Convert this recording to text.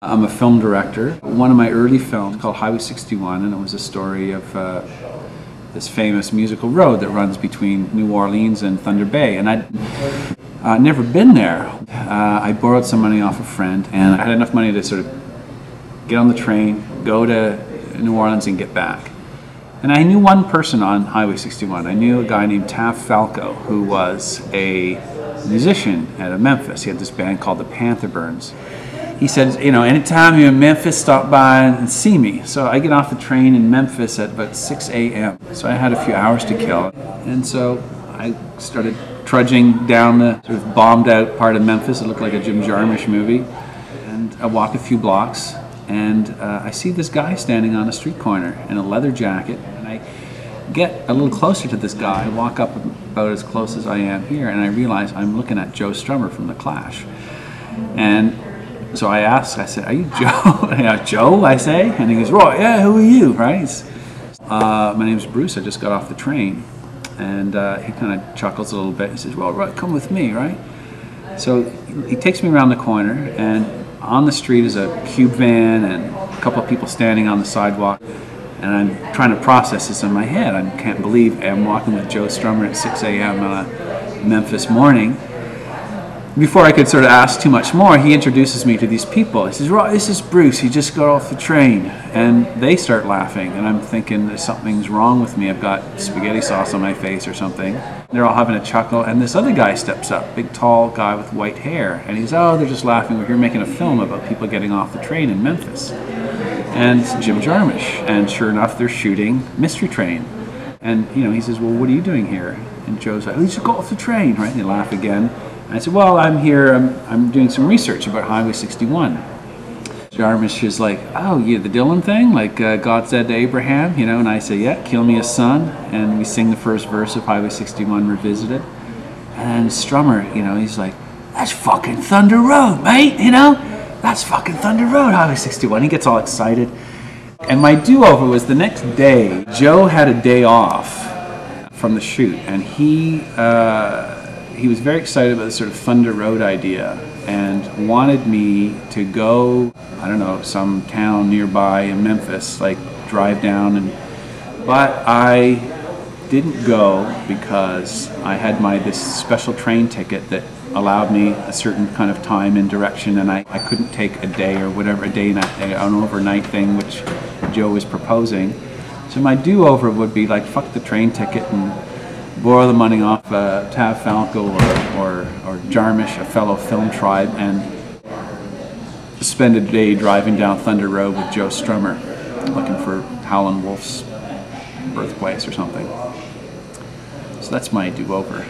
I'm a film director. One of my early films called Highway 61, and it was a story of this famous musical road that runs between New Orleans and Thunder Bay. And I'd never been there. I borrowed some money off a friend, and I had enough money to sort of get on the train, go to New Orleans and get back. And I knew one person on Highway 61. I knew a guy named Tav Falco, who was a musician out of Memphis. He had this band called the Pantherburns. He said, you know, anytime you're in Memphis, stop by and see me. So I get off the train in Memphis at about 6 a.m. So I had a few hours to kill. And so I started trudging down the sort of bombed out part of Memphis. It looked like a Jim Jarmusch movie. And I walk a few blocks, and I see this guy standing on a street corner in a leather jacket. And I get a little closer to this guy. I walk up about as close as I am here, and I realize I'm looking at Joe Strummer from The Clash. And so I asked, I said, "Are you Joe?" Yeah, Joe, I say. And he goes, "Right, yeah, who are you?" Right? My name's Bruce, I just got off the train. And he kind of chuckles a little bit. He says, "Well, right, come with me," right? So he takes me around the corner, and on the street is a cube van and a couple of people standing on the sidewalk. And I'm trying to process this in my head. I can't believe I'm walking with Joe Strummer at 6 a.m. on a Memphis morning. Before I could sort of ask too much more, he introduces me to these people. He says, "Right, this is Bruce. He just got off the train." And they start laughing, and I'm thinking something's wrong with me. I've got spaghetti sauce on my face or something. They're all having a chuckle, and this other guy steps up, big tall guy with white hair, and he's, "Oh, they're just laughing. We're here making a film about people getting off the train in Memphis." And it's Jim Jarmusch, and sure enough, they're shooting Mystery Train. And you know, he says, "Well, what are you doing here?" And Joe's like, "Oh, you just got off the train," right? And they laugh again. I said, "Well, I'm here, I'm doing some research about Highway 61. Jarmusch is like, "Oh, yeah, the Dylan thing? Like God said to Abraham, you know?" And I say, "Yeah, kill me a son." And we sing the first verse of Highway 61 Revisited. And Strummer, you know, he's like, "That's fucking Thunder Road, mate, you know? That's fucking Thunder Road, Highway 61. He gets all excited. And my do-over was the next day. Joe had a day off from the shoot, and he was very excited about this sort of Thunder Road idea and wanted me to go, I don't know, some town nearby in Memphis, like drive down. But I didn't go because I had this special train ticket that allowed me a certain kind of time and direction, and I couldn't take a day or whatever, an overnight thing, which Joe was proposing. So my do-over would be like, fuck the train ticket and borrow the money off Tav Falco or Jarmusch, a fellow film tribe, and spend a day driving down Thunder Road with Joe Strummer, looking for Howlin' Wolf's birthplace or something. So that's my do-over.